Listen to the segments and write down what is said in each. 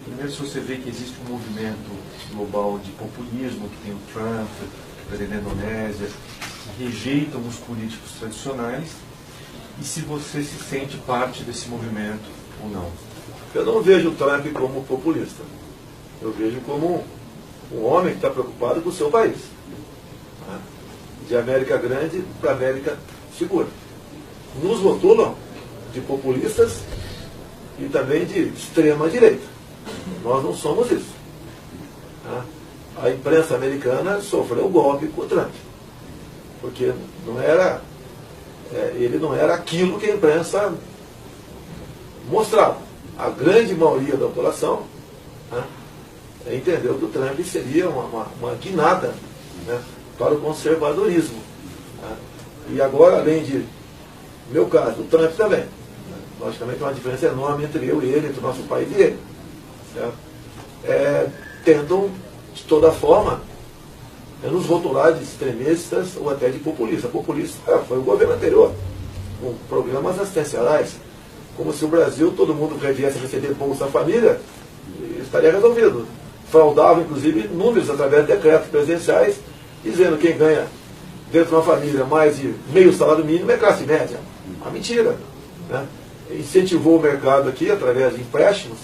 Primeiro, se você vê que existe um movimento global de populismo, que tem o Trump, o presidente da Indonésia, que rejeitam os políticos tradicionais, e se você se sente parte desse movimento ou não. Eu não vejo o Trump como populista. Eu vejo como um homem que está preocupado com o seu país. Né? De América Grande para América Segura. Nos rotulam de populistas e também de extrema direita. Nós não somos isso. Né? A imprensa americana sofreu golpe com o Trump. Porque não era, ele não era aquilo que a imprensa mostrava. A grande maioria da população, né, entendeu que o Trump seria uma guinada, né, para o conservadorismo. Né? E agora, além de, no meu caso, o Trump também. Né? Logicamente, tem uma diferença enorme entre eu e ele, entre o nosso país e ele. Tentam, de toda forma, nos rotular de extremistas ou até de populistas. Populista foi o governo anterior, com programas assistenciais. Como se o Brasil, todo mundo viesse receber Bolsa Família, estaria resolvido. Fraudava, inclusive, números através de decretos presidenciais, dizendo que quem ganha dentro de uma família mais de meio salário mínimo é classe média. Uma mentira. Né? Incentivou o mercado aqui através de empréstimos,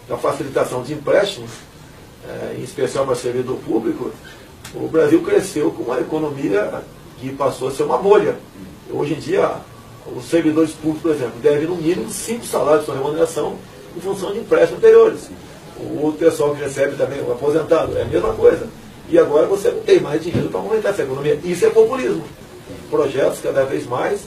da facilitação de empréstimos, em especial para servidor público. O Brasil cresceu com uma economia que passou a ser uma bolha. Hoje em dia, os servidores públicos, por exemplo, devem no mínimo 5 salários de sua remuneração em função de empréstimos anteriores. O pessoal que recebe também, o aposentado, é a mesma coisa. E agora você não tem mais dinheiro para aumentar essa economia. Isso é populismo. Projetos cada vez mais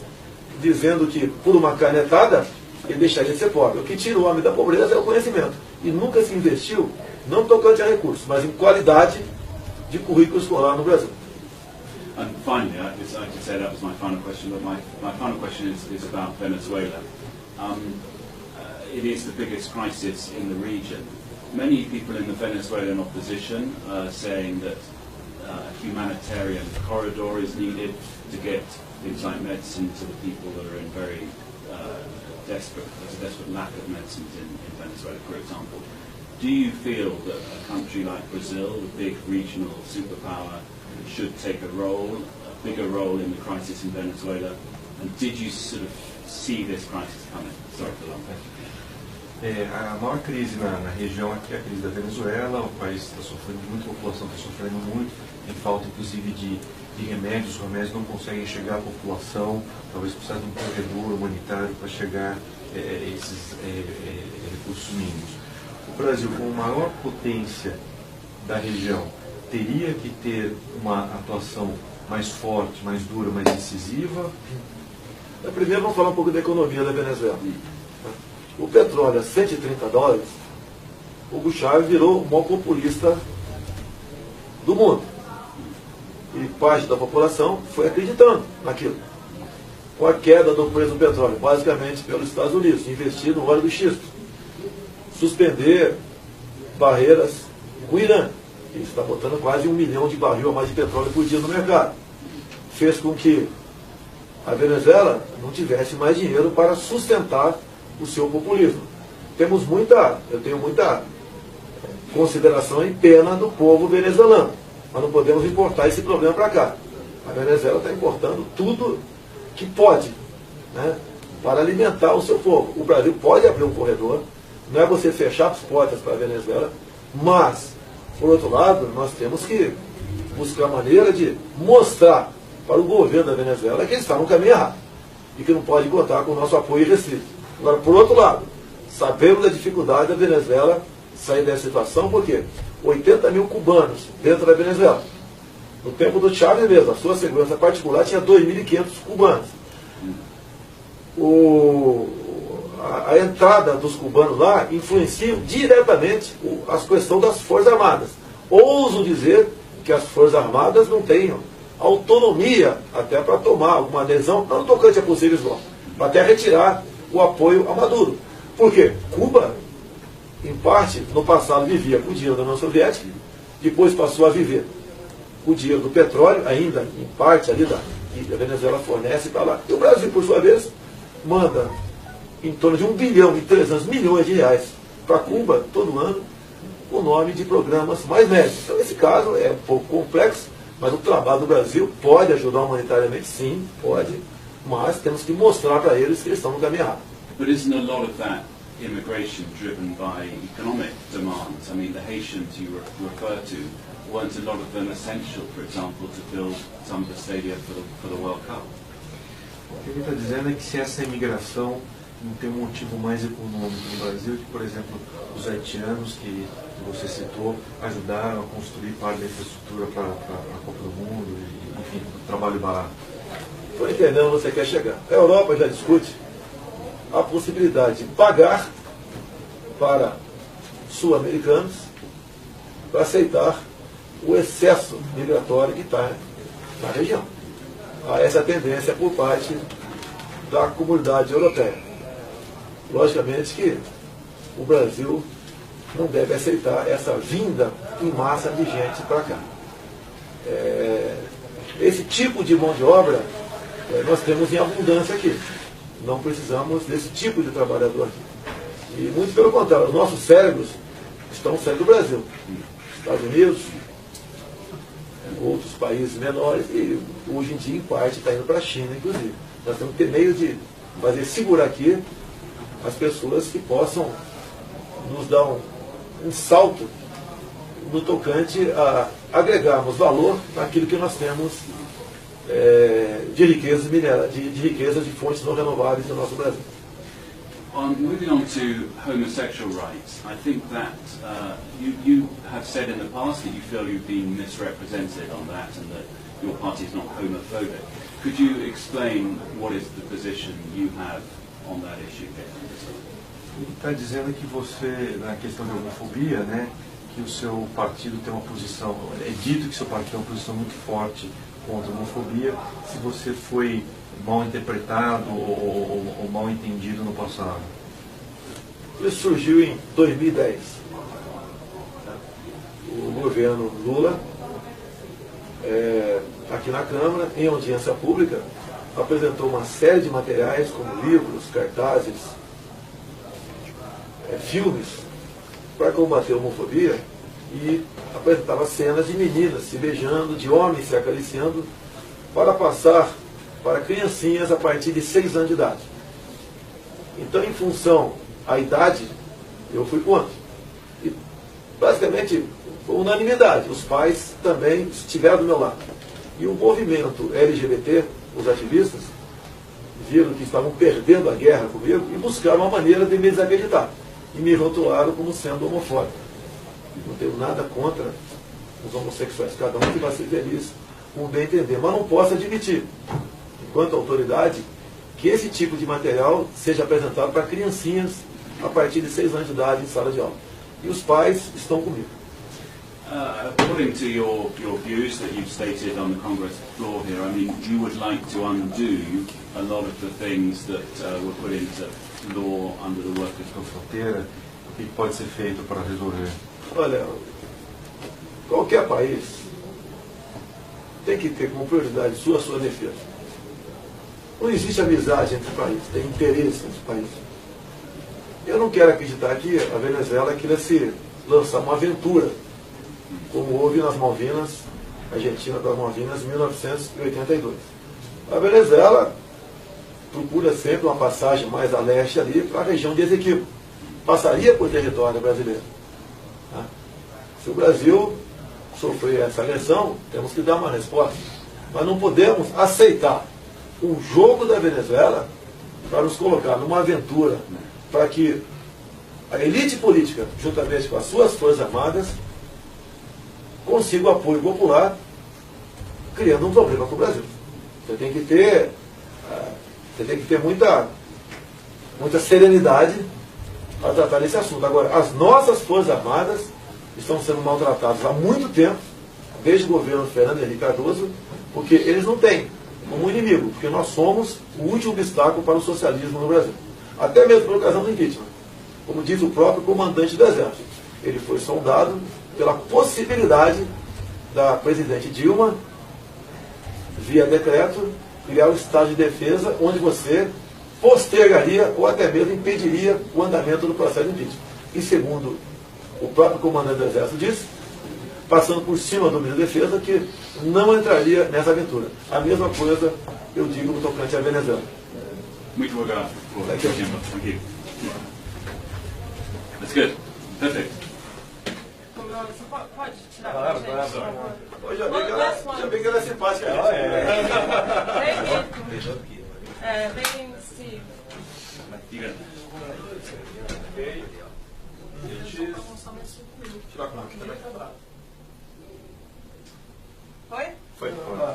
dizendo que por uma canetada ele deixaria de ser pobre. O que tira o homem da pobreza é o conhecimento. E nunca se investiu, não tocante a recursos, mas em qualidade de currículo escolar no Brasil. And finally, I could say that was my final question, but my final question is about Venezuela. It is the biggest crisis in the region. Many people in the Venezuelan opposition are saying that a humanitarian corridor is needed to get things like medicine to the people that are in very desperate, there's a desperate lack of medicines in Venezuela, for example. Do you feel that a country like Brazil, the big regional superpower, should take a bigger role in the crisis in Venezuela? And did you sort of see this crisis coming? Sorry for that. A maior crise na região aqui é a crise da Venezuela. O país está sofrendo muito, a população está sofrendo muito, tem falta inclusive de remédios, os remédios não conseguem chegar à população, talvez precise de um corredor humanitário para chegar esses recursos mínimos. O Brasil, como maior potência da região, teria que ter uma atuação mais forte, mais dura, mais decisiva? Primeiro vamos falar um pouco da economia da Venezuela. O petróleo a $130, o Hugo Chávez virou o maior populista do mundo. E parte da população foi acreditando naquilo. Com a queda do preço do petróleo, basicamente pelos Estados Unidos, investir no óleo do xisto, suspender barreiras com o Irã, que está botando quase 1 milhão de barril a mais de petróleo por dia no mercado. Fez com que a Venezuela não tivesse mais dinheiro para sustentar o seu populismo. Eu tenho muita consideração e pena do povo venezuelano, mas não podemos importar esse problema para cá. A Venezuela está importando tudo que pode, né, para alimentar o seu povo. O Brasil pode abrir um corredor, não é você fechar as portas para a Venezuela, mas, por outro lado, nós temos que buscar maneira de mostrar para o governo da Venezuela que ele está no caminho errado e que não pode contar com o nosso apoio restrito. Agora, por outro lado, sabemos da dificuldade da Venezuela sair dessa situação, porque 80 mil cubanos dentro da Venezuela. No tempo do Chávez mesmo, a sua segurança particular tinha 2.500 cubanos. A entrada dos cubanos lá influencia diretamente a questão das Forças Armadas. Ouso dizer que as Forças Armadas não têm autonomia até para tomar alguma decisão, não tocante a possíveis golpes, para até retirar o apoio a Maduro. Por quê? Cuba, em parte, no passado vivia com o dinheiro da União Soviética, depois passou a viver com o dinheiro do petróleo, ainda em parte ali que a Venezuela fornece para lá. E o Brasil, por sua vez, manda em torno de 1 bilhão e 300 milhões de reais para Cuba todo ano o nome de programas mais médicos. Então esse caso é um pouco complexo, mas o trabalho do Brasil pode ajudar humanitariamente, sim, pode, mas temos que mostrar para eles que eles estão no caminho errado. But isn't a lot of that immigration driven by economic demands? I mean, the Haitians you refer to, weren't a lot of them essential, for example, to build some of the stadia for the World Cup? O que ele está dizendo é que se essa imigração não tem um motivo mais econômico no Brasil, que, por exemplo, os haitianos que você citou ajudaram a construir parte da infraestrutura para a Copa do Mundo, e, enfim, o trabalho barato. Estou entendendo onde você quer chegar. A Europa já discute a possibilidade de pagar para sul-americanos para aceitar o excesso migratório que está na região. Há essa tendência por parte da comunidade europeia. Logicamente que o Brasil não deve aceitar essa vinda em massa de gente para cá. Esse tipo de mão de obra nós temos em abundância aqui. Não precisamos desse tipo de trabalhador aqui. E muito pelo contrário, os nossos cérebros estão saindo do Brasil. Estados Unidos, outros países menores, e hoje em dia, em parte, está indo para a China, inclusive. Nós temos que ter meio de fazer segurar aqui as pessoas que possam nos dar um salto no tocante a agregarmos valor naquilo que nós temos de riquezas de fontes não renováveis no nosso Brasil. Moving on to homosexual rights, I think that you have said in the past that you feel you've been misrepresented on that and that your party is not homophobic. Could you explain what is the position you have on that issue? Ele está dizendo que você, na questão de homofobia, né, que o seu partido tem uma posição, é dito que seu partido tem uma posição muito forte contra a homofobia, se você foi mal interpretado ou mal entendido no passado. Isso surgiu em 2010. O governo Lula, aqui na Câmara, em audiência pública, apresentou uma série de materiais, como livros, cartazes, filmes, para combater a homofobia, e apresentava cenas de meninas se beijando, de homens se acariciando, para passar para criancinhas a partir de 6 anos de idade. Então, em função à idade, eu fui contra. E, basicamente, foi unanimidade. Os pais também estiveram do meu lado. E o movimento LGBT, os ativistas, viram que estavam perdendo a guerra comigo e buscaram uma maneira de me desacreditar. E me rotularam como sendo homofóbico. Não tenho nada contra os homossexuais. Cada um que vai ser feliz, com bem entender. Mas não posso admitir, enquanto autoridade, que esse tipo de material seja apresentado para criancinhas a partir de 6 anos de idade em sala de aula. E os pais estão comigo. According to your views that you've stated on the Congress floor here, I mean, you would like to undo a lot of the things that were put into law under the Workers' Fronteira, o que pode ser feito para resolver? Olha, qualquer país tem que ter como prioridade sua defesa. Não existe amizade entre países, tem interesse entre países. Eu não quero acreditar que a Venezuela queira se lançar uma aventura, como houve nas Malvinas, Argentina das Malvinas, em 1982. A Venezuela procura sempre uma passagem mais a leste ali para a região de Esequibo. Passaria por território brasileiro. Se o Brasil sofrer essa agressão, temos que dar uma resposta. Mas não podemos aceitar o jogo da Venezuela para nos colocar numa aventura para que a elite política, juntamente com as suas forças armadas, consiga o apoio popular, criando um problema para o Brasil. Você tem que ter muita serenidade para tratar desse assunto. Agora, as nossas forças armadas estão sendo maltratadas há muito tempo, desde o governo Fernando Henrique Cardoso, porque eles não têm como inimigo, porque nós somos o último obstáculo para o socialismo no Brasil. Até mesmo por ocasião do impeachment. Como diz o próprio comandante do Exército. Ele foi sondado pela possibilidade da presidente Dilma, via decreto, criar um estado de defesa onde você postergaria ou até mesmo impediria o andamento do processo de impeachment. e segundo o próprio comandante do Exército disse, passando por cima do ministro da Defesa, que não entraria nessa aventura. A mesma coisa eu digo no tocante à Venezuela. Muito obrigado por Thank you. tempo. Thank you. That's good. Perfect. Você pode tirar pra gente, por favor? Hoje já vi que ela é simpática. Bem, Steve. You got it. Oi? Foi.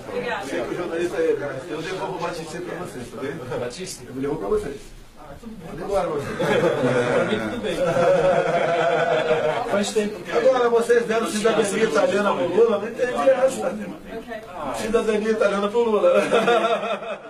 Obrigada. Sei que o jornalista é ele, né? Eu devolvo o Batista para vocês, tá vendo? Batista? Eu devolvo para vocês. Pode ir embora, vocês. Pra mim tudo bem. Faz tempo que... Agora, vocês deram cidadania italiana pro Lula, não entendi essa. Ok. Cidadania italiana pro Lula.